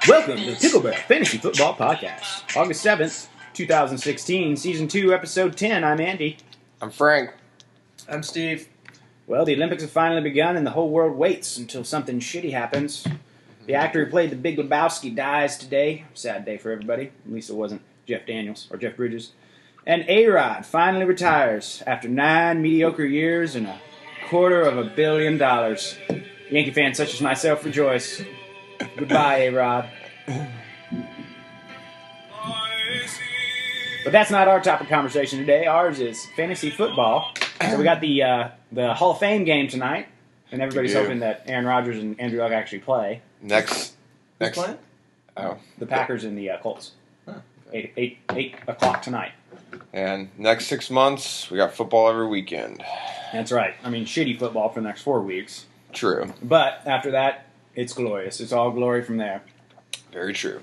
Welcome to Pickleberry Fantasy Football Podcast, August 7th, 2016, Season 2, Episode 10. I'm Andy. I'm Frank. I'm Steve. Well, the Olympics have finally begun and the whole world waits until something shitty happens. The actor who played the Big Lebowski dies today. Sad day for everybody. At least it wasn't Jeff Daniels or Jeff Bridges. And A-Rod finally retires after 9 mediocre years and $250 million. Yankee fans such as myself rejoice. Goodbye, A-Rod. But that's not our topic of conversation today. Ours is fantasy football. So we got the Hall of Fame game tonight, and everybody's hoping that Aaron Rodgers and Andrew Luck actually play. Next. Playing? Oh. The Packers and the Colts. Huh. 8 o'clock tonight. And next 6 months, we got football every weekend. That's right. I mean, shitty football for the next 4 weeks. True. But after that, it's glorious. It's all glory from there. Very true.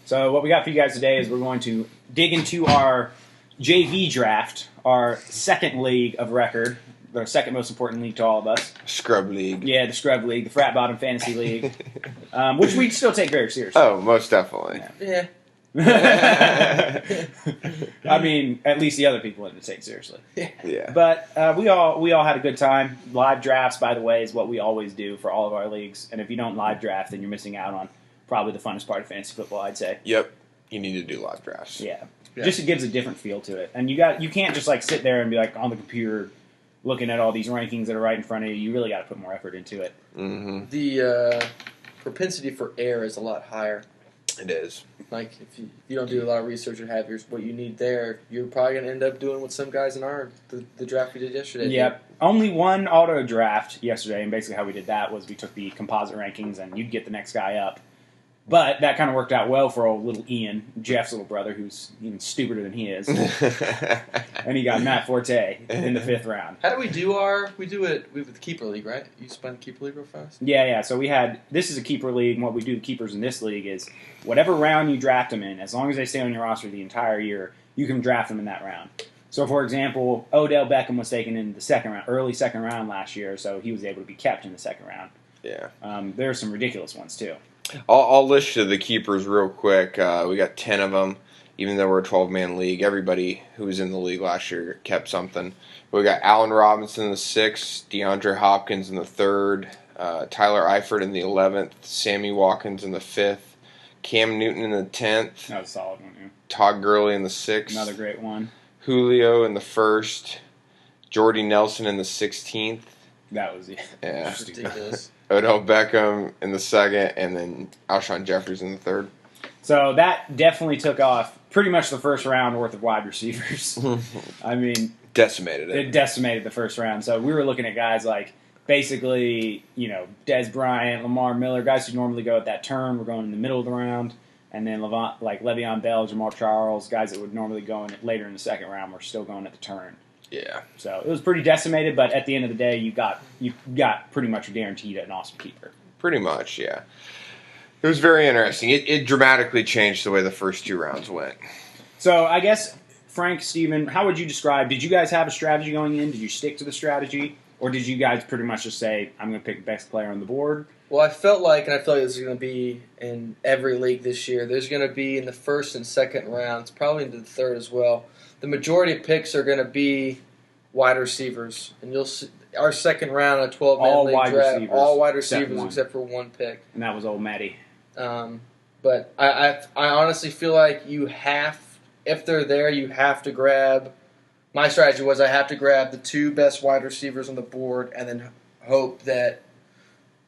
So what we got for you guys today is we're going to dig into our JV draft, our second league of record, the second most important league to all of us. Scrub League. Yeah, the Scrub League, the Frat Bottom Fantasy League, which we still take very seriously. Oh, most definitely. Yeah. I mean, at least the other people in it take seriously. Yeah. But we all had a good time. Live drafts, by the way, is what we always do for all of our leagues. And if you don't live draft, then you're missing out on probably the funnest part of fantasy football, I'd say. Yep. You need to do live drafts. Yeah. Just it gives a different feel to it. And you can't just like sit there and be like on the computer looking at all these rankings that are right in front of you. You really got to put more effort into it. Mm-hmm. The propensity for error is a lot higher. It is. Like, if you don't do a lot of research or have what you need there, you're probably going to end up doing what some guys in the draft we did yesterday Yep. Only one auto draft yesterday, and basically how we did that was we took the composite rankings, and you'd get the next guy up. But that kind of worked out well for old little Ian, Jeff's little brother, who's even stupider than he is. And he got Matt Forte in the 5th round. How do we do we do it with the Keeper League, right? You spun the Keeper League real fast? Yeah. So this is a keeper league, and what we do to keepers in this league is whatever round you draft them in, as long as they stay on your roster the entire year, you can draft them in that round. So, for example, Odell Beckham was taken in the second round, early second round last year, so he was able to be kept in the second round. Yeah. There are some ridiculous ones, too. I'll list you the keepers real quick. We got 10 of them. Even though we're a 12-man league, everybody who was in the league last year kept something. We got Allen Robinson in the 6th, DeAndre Hopkins in the 3rd, Tyler Eifert in the 11th, Sammy Watkins in the 5th, Cam Newton in the 10th. That was a solid one, yeah. Todd Gurley in the 6th. Another great one. Julio in the 1st, Jordy Nelson in the 16th. That was Ridiculous. Odell Beckham in the 2nd, and then Alshon Jeffries in the 3rd. So that definitely took off pretty much the first round worth of wide receivers. I mean, decimated it. It decimated the first round. So we were looking at guys like basically, Dez Bryant, Lamar Miller, guys who normally go at that turn. We're going in the middle of the round. And then Le'Veon Bell, Jamal Charles, guys that would normally go in later in the second round were still going at the turn. Yeah. So it was pretty decimated, but at the end of the day, you got pretty much guaranteed an awesome keeper. Pretty much, yeah. It was very interesting. It dramatically changed the way the first 2 rounds went. So I guess, Frank, Steven, how would you describe, did you guys have a strategy going in? Did you stick to the strategy? Or did you guys pretty much just say, I'm going to pick the best player on the board? Well, I feel like this is going to be in every league this year. There's going to be in the 1st and 2nd rounds, probably into the 3rd as well. The majority of picks are going to be wide receivers. And you'll see our second round, a 12-man league draft, all wide receivers except for one pick. And that was old Matty. But I honestly feel like if they're there, you have to grab. My strategy was I have to grab the 2 best wide receivers on the board and then hope that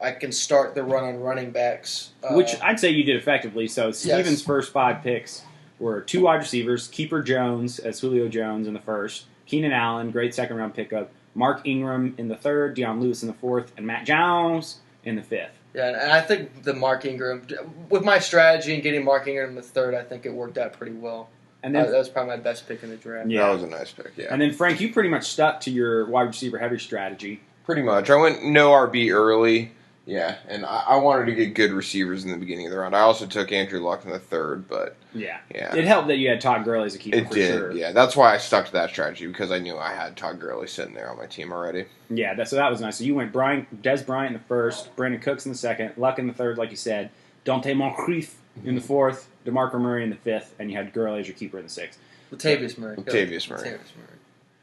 I can start the run on running backs. Which I'd say you did effectively. So Steven's first 5 picks were 2 wide receivers, Keeper Jones as Julio Jones in the 1st, Keenan Allen, great second-round pickup, Mark Ingram in the 3rd, Deion Lewis in the 4th, and Matt Jones in the 5th. Yeah, and I think the Mark Ingram, with my strategy and getting Mark Ingram in the 3rd, I think it worked out pretty well. And then, that was probably my best pick in the draft. Yeah, that was a nice pick, yeah. And then, Frank, you pretty much stuck to your wide receiver heavy strategy. Pretty much. I went no RB early. Yeah, and I wanted to get good receivers in the beginning of the round. I also took Andrew Luck in the 3rd, but yeah, it helped that you had Todd Gurley as a keeper. It did, sure. Yeah. That's why I stuck to that strategy because I knew I had Todd Gurley sitting there on my team already. Yeah, so that was nice. So you went Dez Bryant in the 1st, Brandon Cooks in the 2nd, Luck in the 3rd, like you said, Dante Moncrief in the 4th, DeMarco Murray in the 5th, and you had Gurley as your keeper in the 6th. Latavius Murray. Latavius Murray.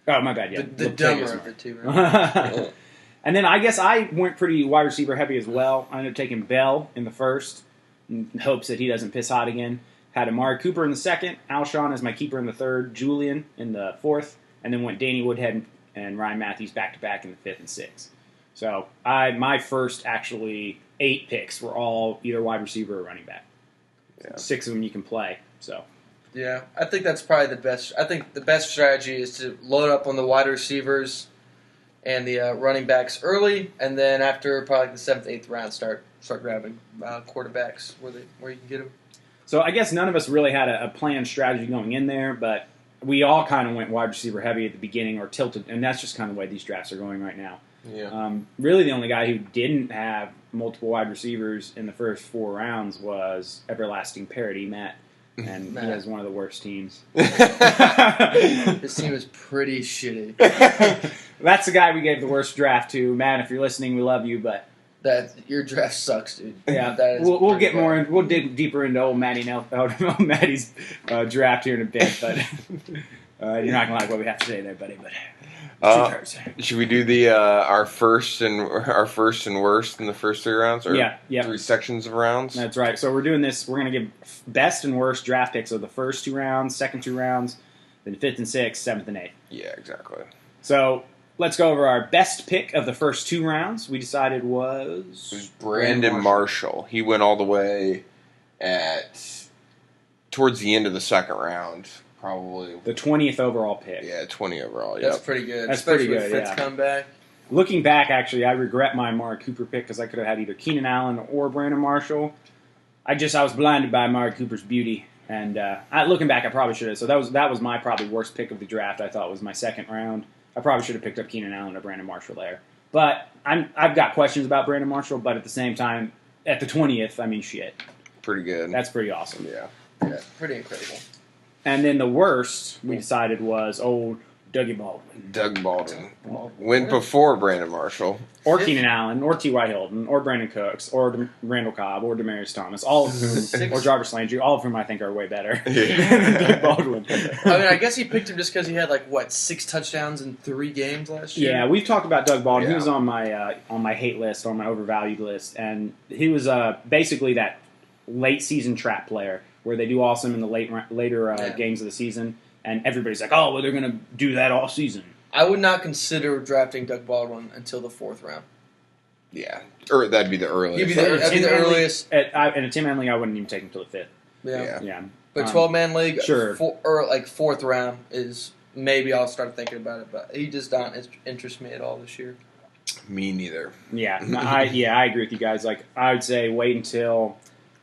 Oh, my bad, yeah. The dumber of the two. Right? And then I guess I went pretty wide receiver heavy as well. I ended up taking Bell in the 1st in hopes that he doesn't piss hot again. Had Amari Cooper in the 2nd, Alshon as my keeper in the 3rd, Julian in the 4th, and then went Danny Woodhead and Ryan Matthews back-to-back in the 5th and 6th. So my first actually 8 picks were all either wide receiver or running back. Yeah. 6 of them you can play. So Yeah, I think that's probably the best. I think the best strategy is to load up on the wide receivers and the running backs early, and then after probably the 7th, 8th round, start grabbing quarterbacks where you can get them. So I guess none of us really had a planned strategy going in there, but we all kind of went wide receiver heavy at the beginning or tilted, and that's just kind of the way these drafts are going right now. Yeah. Really, the only guy who didn't have multiple wide receivers in the first 4 rounds was Everlasting Parody, Matt. And he has one of the worst teams. His team is pretty shitty. That's the guy we gave the worst draft to. Matt, if you're listening, we love you, but your draft sucks, dude. Yeah, that is we'll get more. We'll dig deeper into old Maddie's draft here in a bit, but you're not gonna like what we have to say there, buddy. But should we do our first and worst in the first 3 rounds? Or yeah. 3 sections of rounds? That's right. So we're doing this. We're going to give best and worst draft picks of the first 2 rounds, second 2 rounds, then 5th and 6th, 7th and 8th. Yeah, exactly. So let's go over our best pick of the first 2 rounds. We decided it was Brandon Marshall. He went all the way towards the end of the 2nd round. Probably the 20th overall pick. Yeah, 20 overall. That's pretty good. That's especially pretty good. With Fitz comeback. Looking back, actually, I regret my Amari Cooper pick because I could have had either Keenan Allen or Brandon Marshall. I was blinded by Amari Cooper's beauty, and looking back, I probably should have. So that was my probably worst pick of the draft. I thought was my 2nd round. I probably should have picked up Keenan Allen or Brandon Marshall there. But I've got questions about Brandon Marshall. But at the same time, at the 20th, I mean, shit, pretty good. That's pretty awesome. Yeah, pretty incredible. And then the worst we decided was old Dougie Baldwin. Doug Baldwin. Went before Brandon Marshall. Or Keenan Allen, or T.Y. Hilton, or Brandon Cooks, or Randall Cobb, or Demaryius Thomas, all of whom, or Jarvis Landry, all of whom I think are way better than Doug Baldwin. I mean, I guess he picked him just because he had 6 touchdowns in 3 games last year. Yeah, we've talked about Doug Baldwin. Yeah. He was on my hate list, on my overvalued list, and he was basically that late season trap player where they do awesome in the later games of the season, and everybody's like, oh, well, they're going to do that all season. I would not consider drafting Doug Baldwin until the 4th round. Yeah, or that'd be the earliest. That'd be the earliest. In a 10-man league, I wouldn't even take him until the 5th. Yeah. But 12-man league, sure. 4th round is maybe I'll start thinking about it, but he does not interest me at all this year. Me neither. Yeah, I agree with you guys. I would say wait until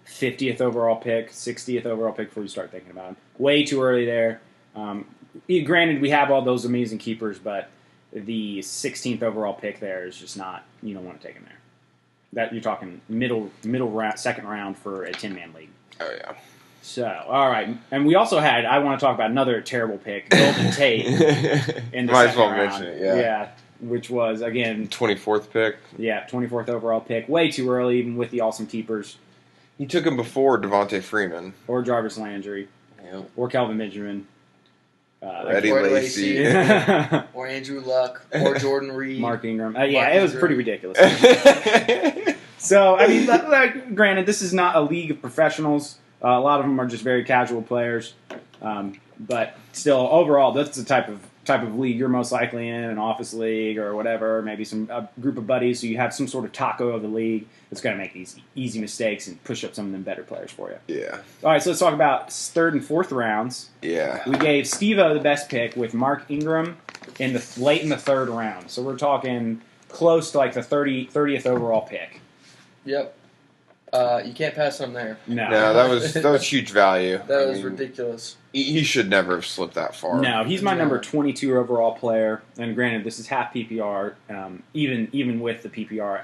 50th overall pick, 60th overall pick before you start thinking about him. Way too early there. Granted, we have all those amazing keepers, but the 16th overall pick there is just not. You don't want to take him there. That you're talking middle round, 2nd round for a 10-man league. Oh yeah. So all right, and we also had. I want to talk about another terrible pick, Golden Tate, in the Might as well round. mention it. Yeah. Which was again 24th pick. Yeah, 24th overall pick. Way too early, even with the awesome keepers. He took him before Devontae Freeman. Or Jarvis Landry. Yep. Or Kelvin Benjamin. Eddie Lacy. Or Andrew Luck. Or Jordan Reed. Mark Ingram. It was pretty ridiculous. So, I mean, granted, this is not a league of professionals. A lot of them are just very casual players. But still, overall, that's the type of league you're most likely in, an office league or whatever, maybe a group of buddies, so you have some sort of taco of the league that's going to make these easy mistakes and push up some of them better players for you. Yeah. All right, so let's talk about 3rd and 4th rounds. Yeah. We gave Stevo the best pick with Mark Ingram late in the 3rd round. So we're talking close to the 30th overall pick. Yep. You can't pass on there. No, that was huge value. That was ridiculous. He should never have slipped that far. No, he's my number 22 overall player. And granted, this is half PPR. Even with the PPR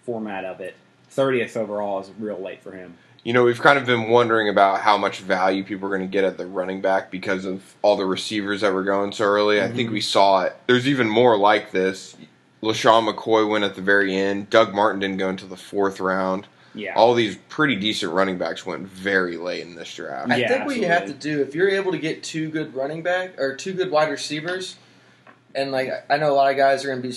format of it, 30th overall is real late for him. You know, we've kind of been wondering about how much value people are going to get at the running back because of all the receivers that were going so early. Mm-hmm. I think we saw it. There's even more like this. LaShawn McCoy went at the very end. Doug Martin didn't go until the 4th round. Yeah. All these pretty decent running backs went very late in this draft. I Yeah, think what you have to absolutely. do, if you're able to get 2 good running back or 2 good wide receivers, and like I know a lot of guys are going to be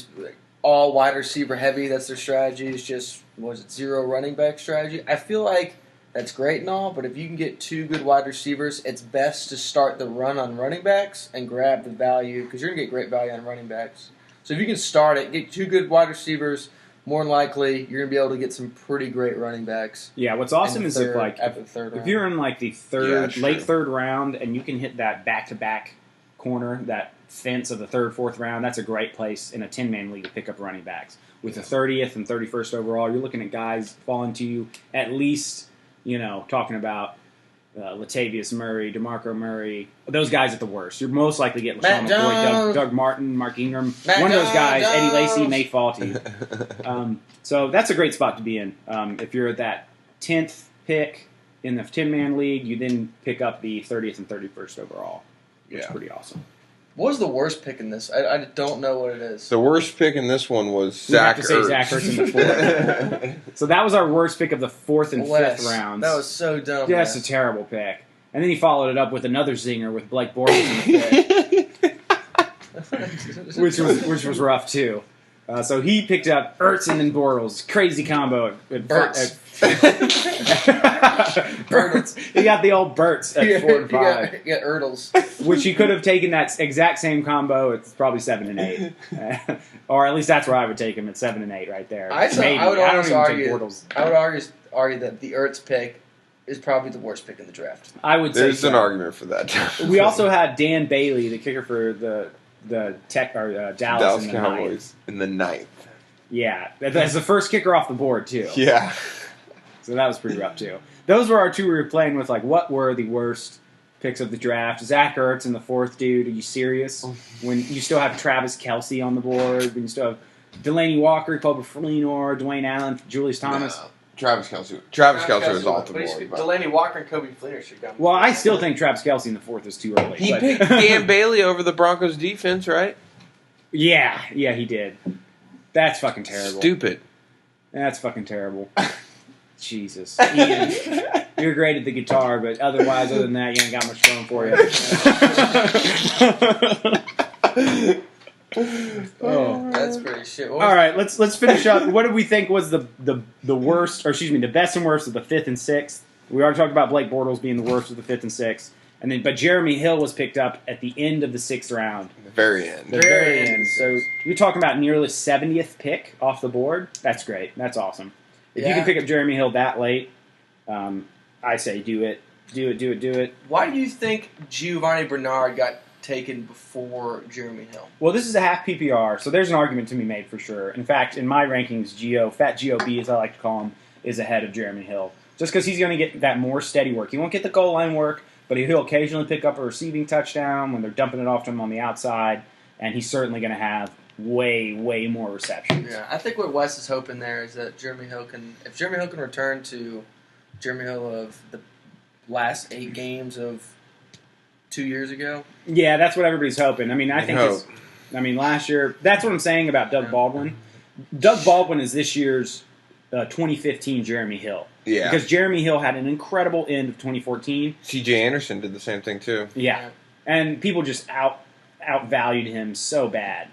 all wide receiver heavy. That's their strategy. It's just zero running back strategy. I feel like that's great and all, but if you can get 2 good wide receivers, it's best to start the run on running backs and grab the value because you're going to get great value on running backs. So if you can start it, get 2 good wide receivers. More than likely, you're going to be able to get some pretty great running backs. Yeah, what's awesome is if after the third round. if you're in like the late third round and you can hit that back-to-back corner, that fence of the third, fourth round, that's a great place in a 10-man league to pick up running backs. With the 30th and 31st overall, you're looking at guys falling to you at least, talking about Latavius Murray, DeMarco Murray, those guys at the worst. You're most likely getting LaShawn McCoy, Doug Martin, Mark Ingram. One of those guys, Eddie Lacy, may fall to you. So that's a great spot to be in. If you're at that 10th pick in the 10-man league, you then pick up the 30th and 31st overall, which is pretty awesome. What was the worst pick in this? I don't know what it is. The worst pick in this one was Zach Ertz. We have to say Zach Ertz in the 4th. So that was our worst pick of the 4th and 5th rounds. That was so dumb. Yeah, that's a terrible pick. And then he followed it up with another zinger with Blake Bortles in the 5th, which was rough too. So he picked up Ertz and then Bortles. Crazy combo. Bertz. He got the old Bertz at 4 and 5. He got Ertles. Which he could have taken that exact same combo. It's probably 7 and 8. Or at least that's where I would take him at 7 and 8 right there. I would argue that the Ertz pick is probably the worst pick in the draft. I would say there's an argument for that. We also had Dan Bailey, the kicker for the Dallas in the Cowboys in the 9th. Yeah, that's the first kicker off the board too. Yeah. So that was pretty rough too. Those were our two we were playing with. Like, what were the worst picks of the draft? Zach Ertz in the 4th, dude. Are you serious? When you still have Travis Kelce on the board, when you still have Delaney Walker, Colbert Fleenor, Dwayne Allen, Julius Thomas. No. Travis Kelce was off the board. Delaney Walker and Kobe Fleenor should come. Well, I still think Travis Kelce in the 4th is too early. He picked Dan Bailey over the Broncos defense, right? Yeah, he did. That's fucking terrible. Stupid. That's fucking terrible. Jesus. Ian, you're great at the guitar, but other than that, you ain't got much going for you. Oh, that's pretty shit. All right, let's finish up. What did we think was the worst, or excuse me, the best and worst of the 5th and 6th? We already talked about Blake Bortles being the worst of the 5th and 6th. But Jeremy Hill was picked up at the end of the 6th round. The very end. The very end. So you're talking about nearly 70th pick off the board. That's great. That's awesome. If you can pick up Jeremy Hill that late, I say do it. Do it. Why do you think Giovanni Bernard got taken before Jeremy Hill? Well, this is a half PPR, so there's an argument to be made for sure. In fact, in my rankings, Fat GOB, as I like to call him, is ahead of Jeremy Hill. Just because he's going to get that more steady work. He won't get the goal line work, but he'll occasionally pick up a receiving touchdown when they're dumping it off to him on the outside, and he's certainly going to have way, way more receptions. Yeah, I think what Wes is hoping there is that Jeremy Hill can return to Jeremy Hill of the last 8 games of 2 years ago. Yeah, that's what everybody's hoping. I mean, last year, that's what I'm saying about Doug Baldwin. Doug Baldwin is this year's 2015 Jeremy Hill. Yeah. Because Jeremy Hill had an incredible end of 2014. C.J. Anderson did the same thing, too. Yeah. And people just outvalued him so bad.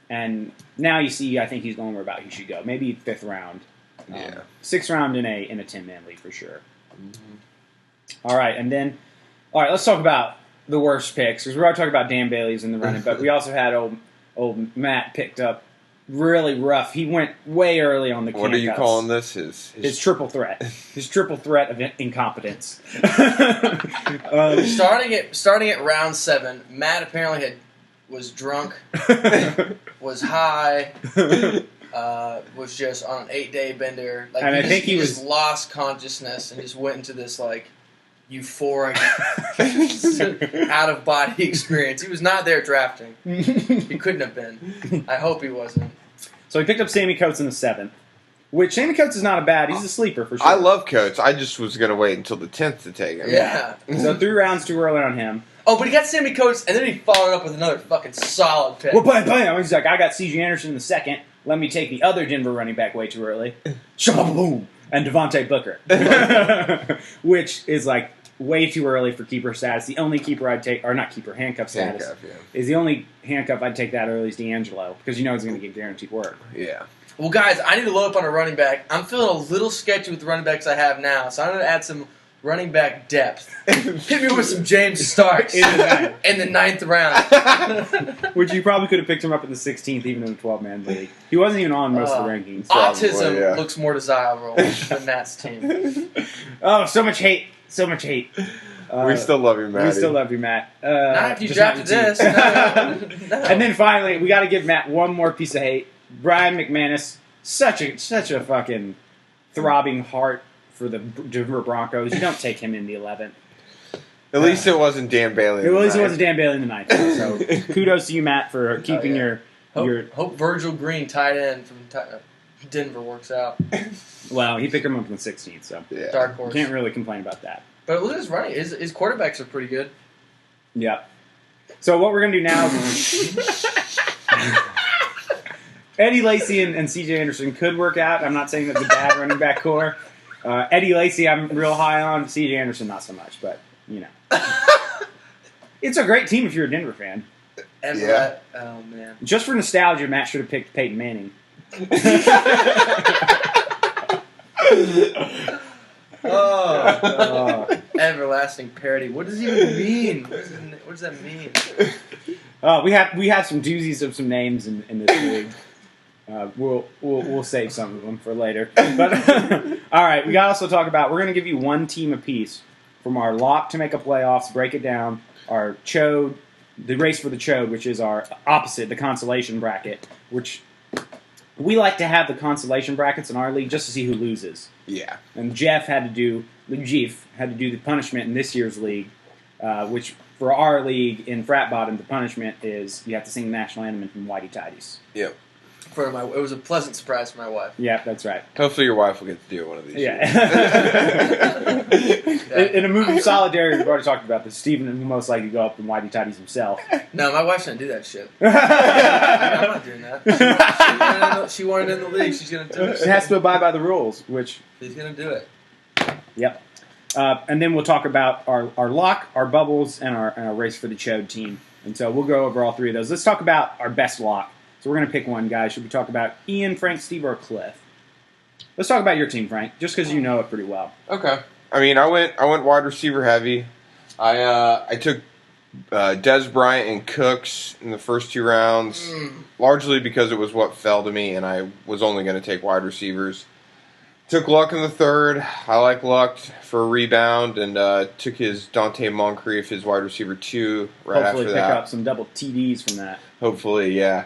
And now you see, I think he's going where about he should go. Maybe 5th round. Yeah. 6th round in a 10-man league for sure. Mm-hmm. All right, let's talk about the worst picks. Because we already talked about Dan Bailey's in the running, but we also had old Matt picked up really rough. He went way early on the What are you calling this? His triple threat. His triple threat of incompetence. Starting at round 7, Matt apparently was drunk, was high, was just on an 8-day bender. Like, and I think he just lost consciousness and just went into this like euphoric, out of body experience. He was not there drafting. He couldn't have been. I hope he wasn't. So he picked up Sammy Coates in the 7th. Which Sammy Coates is not a bad. He's a sleeper for sure. I love Coates. I just was going to wait until the 10th to take him. Yeah. So 3 rounds too early on him. Oh, but he got Sammy Coates, and then he followed up with another fucking solid pick. Well, bam. He's like, I got C.J. Anderson in the 2nd. Let me take the other Denver running back way too early. Shaboom. and Devontae Booker, which is like way too early for keeper status. The only keeper I'd take, or not keeper, handcuff status, is the only handcuff I'd take that early is D'Angelo, because you know he's going to get guaranteed work. Yeah. Well, guys, I need to load up on a running back. I'm feeling a little sketchy with the running backs I have now, so I'm going to add some running back depth. Hit me with some James Starks in the 9th round. Which you probably could have picked him up in the 16th, even in a 12-man league. He wasn't even on most of the rankings. Autism looks more desirable than Matt's team. Oh, so much hate. So much hate. We still love you, Matt. We still love you, Matt. Not if you drafted this. No. And then finally, we got to give Matt one more piece of hate. Brian McManus, such a fucking throbbing heart for the Denver Broncos. You don't take him in the 11th. At least it wasn't Dan Bailey. At least it wasn't Dan Bailey in the 9th. So kudos to you, Matt, for keeping your Hope Virgil Green tight end from Denver works out. Well, he picked him up in the 16th, so dark horse. Can't really complain about that. But look at his running. His quarterbacks are pretty good. Yeah. So what we're going to do now is Eddie Lacy and C.J. Anderson could work out. I'm not saying that's a bad running back core. Eddie Lacy I'm real high on. C.J. Anderson not so much, but, you know. It's a great team if you're a Denver fan. Oh, man. Just for nostalgia, Matt should have picked Peyton Manning. Everlasting parody. What does it even mean? What does that mean? We have some doozies of some names in this league. We'll save some of them for later. But all right, we got to also talk about. We're going to give you one team apiece from our lock to make a playoffs. Break it down. Our chode, the race for the chode, which is our opposite, the consolation bracket, which. We like to have the consolation brackets in our league just to see who loses. Yeah. And Jeff had to do the punishment in this year's league, which for our league in Frat Bottom, the punishment is you have to sing the national anthem from Whitey Tidies. Yep. It was a pleasant surprise for my wife. Yeah, that's right. Hopefully your wife will get to do it one of these. Yeah. In a movie of solidarity, we've already talked about this. Steven will most likely go up and Whitey Tidies himself. No, my wife's going to do that shit. I'm not doing that. She wanted in the league. She's going to do it. She has to abide by the rules, which... She's going to do it. Yep. And then we'll talk about our lock, our bubbles, and our race for the chode team. And so we'll go over all three of those. Let's talk about our best lock. So we're going to pick one, guys. Should we talk about Ian, Frank, Steve, or Cliff? Let's talk about your team, Frank, just because you know it pretty well. Okay. I mean, I went wide receiver heavy. I took Des Bryant and Cooks in the first 2 rounds, largely because it was what fell to me, and I was only going to take wide receivers. Took Luck in the 3rd. I like Luck for a rebound, and took his Dante Moncrief, his wide receiver 2, right Hopefully after that. Hopefully pick up some double TDs from that. Hopefully, yeah.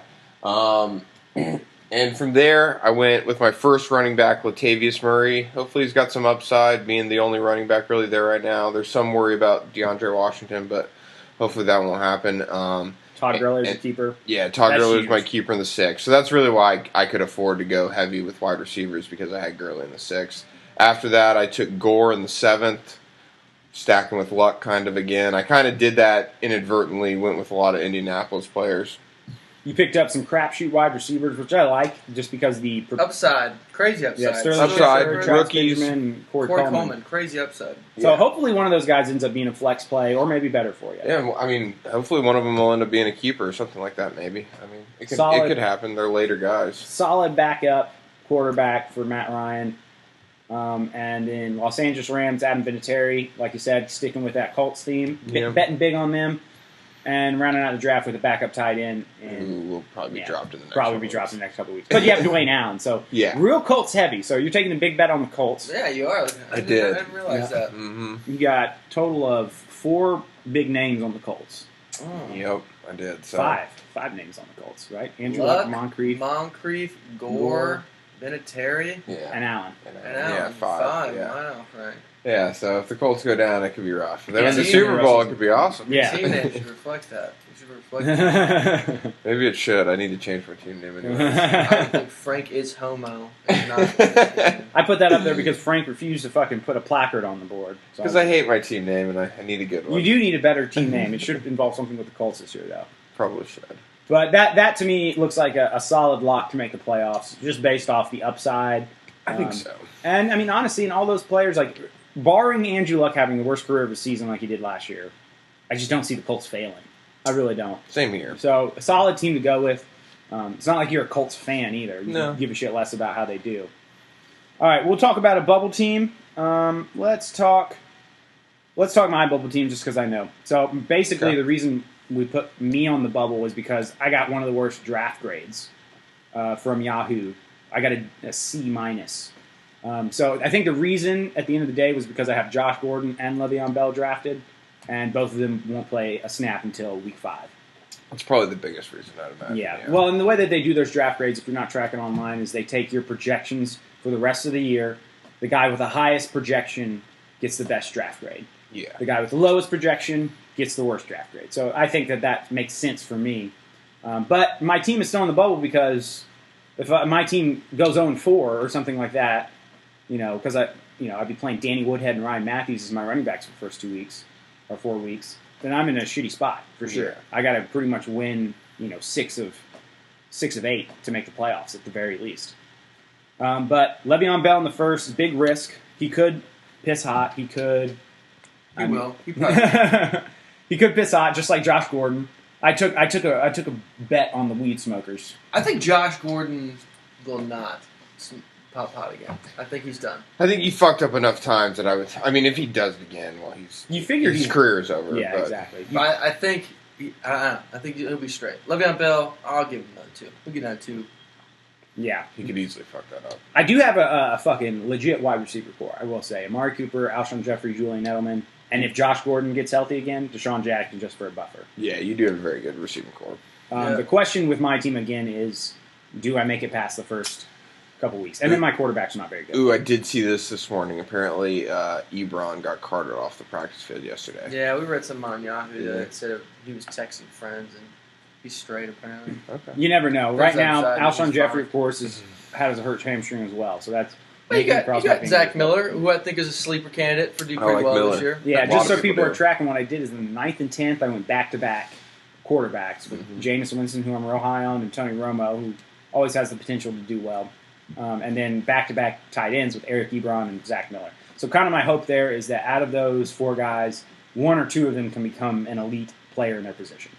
And from there, I went with my first running back, Latavius Murray. Hopefully he's got some upside, being the only running back really there right now. There's some worry about DeAndre Washington, but hopefully that won't happen. Todd Gurley's a keeper. Yeah, Todd Gurley's my keeper in the 6th. So that's really why I could afford to go heavy with wide receivers, because I had Gurley in the 6th. After that, I took Gore in the 7th, stacking with Luck kind of again. I kind of did that inadvertently, went with a lot of Indianapolis players. You picked up some crapshoot wide receivers, which I like, just because the... Upside. Crazy upside. Yeah, Sterling upside, Shepard, rookies. Benjamin, Corey Coleman. Crazy upside. So hopefully one of those guys ends up being a flex play, or maybe better for you. Yeah, I mean, hopefully one of them will end up being a keeper or something like that, maybe. I mean, it could happen. They're later guys. Solid backup quarterback for Matt Ryan. And in Los Angeles Rams, Adam Vinatieri, like you said, sticking with that Colts theme, betting big on them. And rounding out the draft with a backup tight end. Who will probably be dropped in the next dropped in the next couple weeks. But you have Dwayne Allen, so real Colts heavy. So you're taking a big bet on the Colts. Yeah, you are. I did. I didn't realize that. Mm-hmm. You got a total of 4 big names on the Colts. Oh. Yep, I did. So. 5 names on the Colts, right? Andrew Luck, Moncrief, Gore, Vinatieri, and Allen. Yeah, 5. Yeah. Wow, right. Yeah, so if the Colts go down, it could be rough. If they win the Super Bowl, it could be awesome. Yeah. Team name should reflect that. Maybe it should. I need to change my team name anyway. I think Frank is homo. I put that up there because Frank refused to fucking put a placard on the board. Because I hate my team name and I need a good one. You do need a better team name. It should involve something with the Colts this year, though. Probably should. But that to me looks like a solid lock to make the playoffs, just based off the upside. I think so. And, I mean, honestly, in all those players, like, barring Andrew Luck having the worst career of his season like he did last year, I just don't see the Colts failing. I really don't. Same here. So, a solid team to go with. It's not like you're a Colts fan either. You No. give a shit less about how they do. All right, we'll talk about a bubble team. Let's talk my bubble team just because I know. So, basically, the reason we put me on the bubble was because I got one of the worst draft grades from Yahoo. I got a C minus. So I think the reason at the end of the day was because I have Josh Gordon and Le'Veon Bell drafted, and both of them won't play a snap until week 5. That's probably the biggest reason I'd imagine. Yeah. Well, and the way that they do those draft grades, if you're not tracking online, is they take your projections for the rest of the year. The guy with the highest projection gets the best draft grade. Yeah. The guy with the lowest projection gets the worst draft grade. So I think that makes sense for me. But my team is still in the bubble because if my team goes 0-4 or something like that, because I'd be playing Danny Woodhead and Ryan Matthews as my running backs for the first 2 weeks or 4 weeks, then I'm in a shitty spot for sure. Yeah. I got to pretty much win, 6 of 8 to make the playoffs at the very least. But Le'Veon Bell in the first is big risk. He could piss hot. He could. He will. He probably He could piss hot, just like Josh Gordon. I took a bet on the weed smokers. I think Josh Gordon will not pop hot again. I think he's done. I think he fucked up enough times that if he does it again, well, You figure his career is over. Yeah, but exactly. But I think he'll be straight. Le'Veon Bell, I'll give him another 2. We'll get another 2. Yeah. He could easily fuck that up. I do have a fucking legit wide receiver core, I will say. Amari Cooper, Alshon Jeffrey, Julian Edelman. And if Josh Gordon gets healthy again, Deshaun Jackson just for a buffer. Yeah, you do have a very good receiving core. The question with my team again is, do I make it past the first couple weeks? And then my quarterback's not very good. Ooh, I did see this morning. Apparently, Ebron got carted off the practice field yesterday. Yeah, we read some on Yahoo that said he was texting friends and he's straight apparently. Okay. You never know. Right now, upside, Alshon Jeffrey, of course, has a hurt hamstring as well. So that's Well, you got prospect Zach Miller, who I think is a sleeper candidate for doing I pretty like well Miller. this year. Yeah, A lot just of so people people are do. tracking, what I did is in the 9th and 10th, I went back-to-back quarterbacks with Jameis Winston, who I'm real high on, and Tony Romo, who always has the potential to do well. And then back-to-back tight ends with Eric Ebron and Zach Miller. So kind of my hope there is that out of those 4 guys, 1 or 2 of them can become an elite player in their position.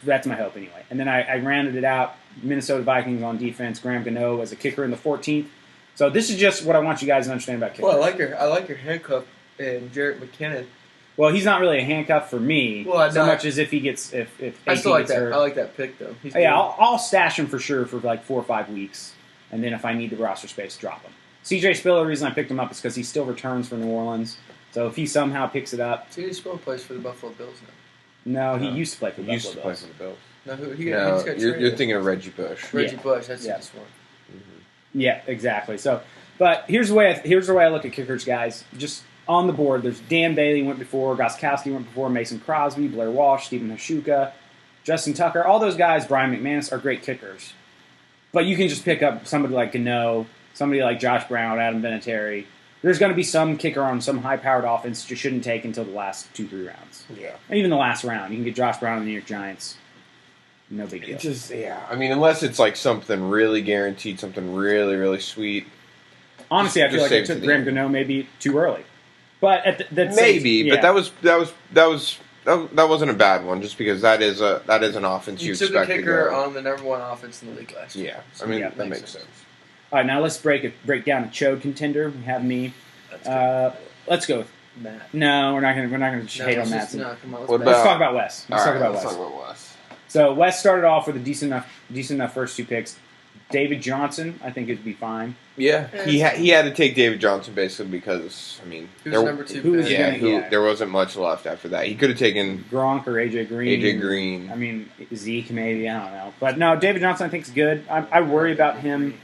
That's my hope anyway. And then I rounded it out. Minnesota Vikings on defense. Graham Gano as a kicker in the 14th. So this is just what I want you guys to understand about kickers. Well, I like your handcuff and Jarrett McKinnon. Well, he's not really a handcuff for me, Well, so much as if he gets if I AP still like gets that. hurt. I like that pick though. He's Yeah, good. I'll stash him for sure for like 4 or 5 weeks, and then if I need the roster space, drop him. CJ Spiller, the reason I picked him up is because he still returns for New Orleans. So if he somehow picks it up, CJ Spiller plays for the Buffalo Bills now. no, he used to play for the He used to Buffalo play Bills. for the Bills. No, he No, just got you're traded. thinking of Reggie Bush. Reggie Yeah. Bush. That's Yeah. this one. Yeah, exactly. So, but here's the way I look at kickers, guys. Just on the board, there's Dan Bailey went before, Gostkowski went before, Mason Crosby, Blair Walsh, Stephen Hashuka, Justin Tucker. All those guys, Brian McManus, are great kickers. But you can just pick up somebody like Gano, somebody like Josh Brown, Adam Vinatieri. There's going to be some kicker on some high-powered offense you shouldn't take until the last 2-3 rounds. Yeah. Even the last round. You can get Josh Brown and the New York Giants. No big deal. It just, I mean, unless it's like something really guaranteed, something really, really sweet. Honestly, I feel just like save I it to took the Graham end. Gano maybe too early. But Maybe, but that wasn't a bad one, just because that is an offense you You took a expect to kicker go. on the number 1 offense in the league last year. Yeah, I mean Yeah, that makes sense. All right, now let's break down a chode contender. We have me. That's good. Let's go with Matt. no. We're not gonna hate on Matt. No, come on. What Let's talk about Wes. Let's talk about let's Wes. talk about Wes. So Wes started off with a decent enough first 2 picks. David Johnson, I think it'd be fine. Yeah, he had to take David Johnson basically because I mean Who's number 2 who is pick? gonna- there wasn't much left after that. He could have taken Gronk or AJ Green. AJ Green. I mean Zeke maybe. I don't know. But no, David Johnson I think is good. I worry about him.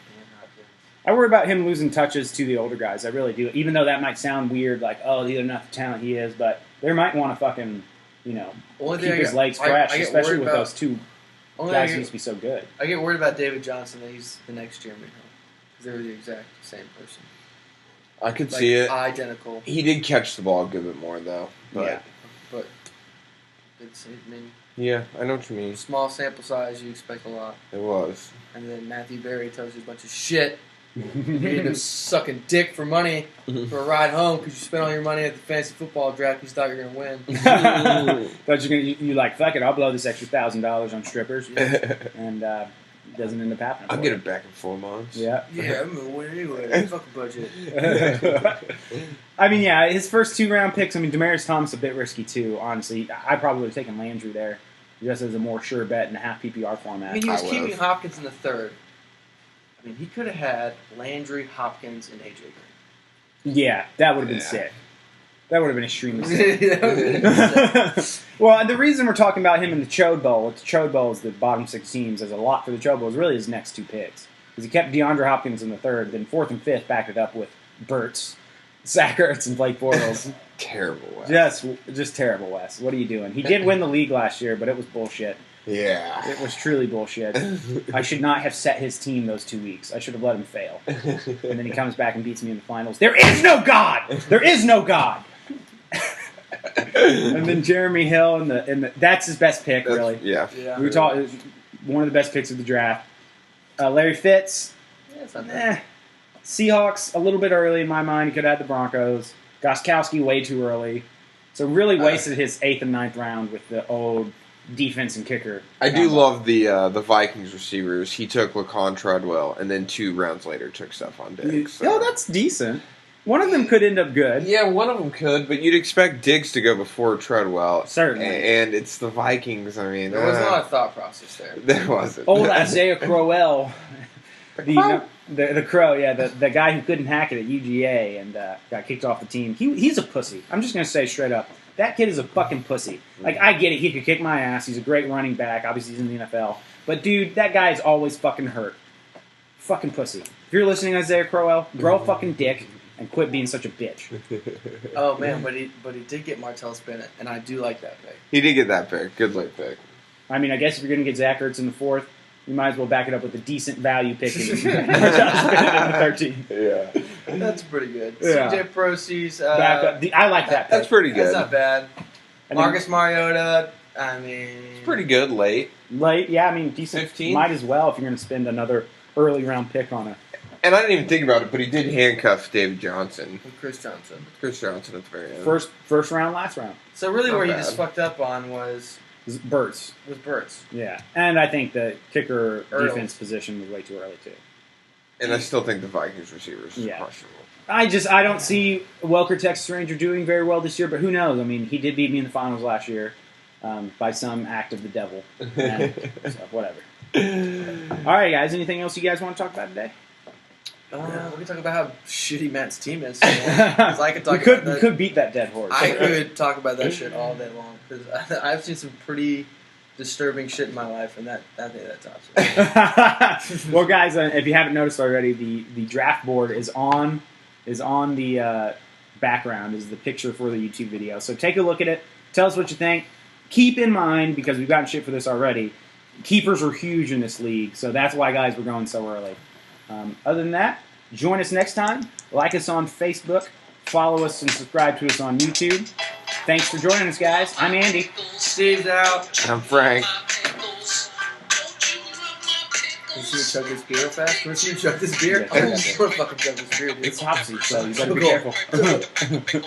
I worry about him losing touches to the older guys. I really do. Even though that might sound weird, like, oh, they're not the talent he is, but they might want to fucking, Only keep thing his legs fresh, I get especially worried with about- those 2 only guys thing who used to be so good. I get worried about David Johnson that he's the next Jeremy Hill. Because they're the exact same person. I could Like, see it. identical. He did catch the ball a good bit more though. But Yeah. But it's, I mean, yeah, I know what you mean. small sample size, you expect a lot. It was. And then Matthew Berry tells you a bunch of shit. You end up sucking dick for money for a ride home because you spent all your money at the fantasy football draft because you thought you were going to win. Thought you like, fuck it, I'll blow this extra $1,000 on strippers. And it doesn't end up happening. I'll get it back in 4 months. Yeah. Yeah, I'm going to win anyway. Fuck the budget. I mean, yeah, his first 2-round picks, I mean, Demaryius Thomas a bit risky too, honestly. I probably would have taken Landry there just as a more sure bet in a half PPR format. I mean, he was keeping Hopkins in the third. I mean, he could have had Landry, Hopkins, and A.J. Green. Yeah, that would have been sick. That would have been extremely sick. Sick. Well, and the reason we're talking about him in the Chode Bowl, the Chode Bowl is the bottom 6 teams, as a lot for the Chode Bowl, is really his next 2 picks. Because he kept DeAndre Hopkins in the third, then 4th and 5th backed it up with Burt's, Zach Ertz, and Blake Bortles. Terrible, Wes. Just terrible, Wes. What are you doing? He did win the league last year, but it was bullshit. Yeah. It was truly bullshit. I should not have set his team those 2 weeks. I should have let him fail. And then he comes back and beats me in the finals. There is no God! There is no God! And then Jeremy Hill, and that's his best pick, really. Yeah. We talked one of the best picks of the draft. Larry Fitz, It's not bad. Seahawks, a little bit early in my mind. He could have had the Broncos. Goskowski, way too early. So really wasted his 8th and 9th round with the old defense and kicker. I do love the Vikings receivers. He took Laquan Treadwell, and then 2 rounds later took Stephon Diggs. So. Oh, that's decent. One of them could end up good. Yeah, one of them could, but you'd expect Diggs to go before Treadwell. Certainly. And it's the Vikings. I mean, There was a lot of thought process there. There wasn't. Old Isaiah Crowell. The Crow, yeah, the guy who couldn't hack it at UGA and got kicked off the team. He's a pussy. I'm just going to say straight up. That kid is a fucking pussy. Like, I get it. He could kick my ass. He's a great running back. Obviously, he's in the NFL. But, dude, that guy is always fucking hurt. Fucking pussy. If you're listening, Isaiah Crowell, grow a fucking dick and quit being such a bitch. Oh, man, but he did get Martellus Bennett, and I do like that pick. He did get that pick. Good late pick. I mean, I guess if you're going to get Zach Ertz in the 4th, you might as well back it up with a decent value pick in the 13th. Yeah. That's pretty good. Yeah. CJ Proceeds. Back up. I like that pick. That's pretty good. That's not bad. Marcus Mariota, I mean... It's pretty good late. Late, yeah, I mean, decent. 15? Might as well if you're going to spend another early round pick on a... And I didn't even think about it, but he did handcuff David Johnson. Chris Johnson. Chris Johnson at the very end. First round, last round. So really Not where he bad. just fucked up on was Burt's. Burt's. Yeah. And I think the kicker Early. defense position was way too early, too. And I still think the Vikings receivers is questionable. I don't see Welker, Texas Ranger doing very well this year, but who knows? I mean, he did beat me in the finals last year by some act of the devil. So, whatever. All right, guys. Anything else you guys want to talk about today? We can talk about how shitty Matt's team is. 'Cause I could talk we about that. could beat that dead horse. I could talk about that shit all day long. Because I've seen some pretty disturbing shit in my life, and I think that tops it. Well, guys, if you haven't noticed already, the draft board is on the background, is the picture for the YouTube video. So take a look at it. Tell us what you think. Keep in mind, because we've gotten shit for this already, keepers are huge in this league, so that's why, guys, we're going so early. Other than that, join us next time. Like us on Facebook. Follow us and subscribe to us on YouTube. Thanks for joining us, guys. I'm Andy. Steve's out. I'm Frank. Can you see me chug this beer fast? Can you see me chug this beer? Yeah, I'm gonna fucking chug this beer, dude. It's Hopsy, so you better be Go. careful.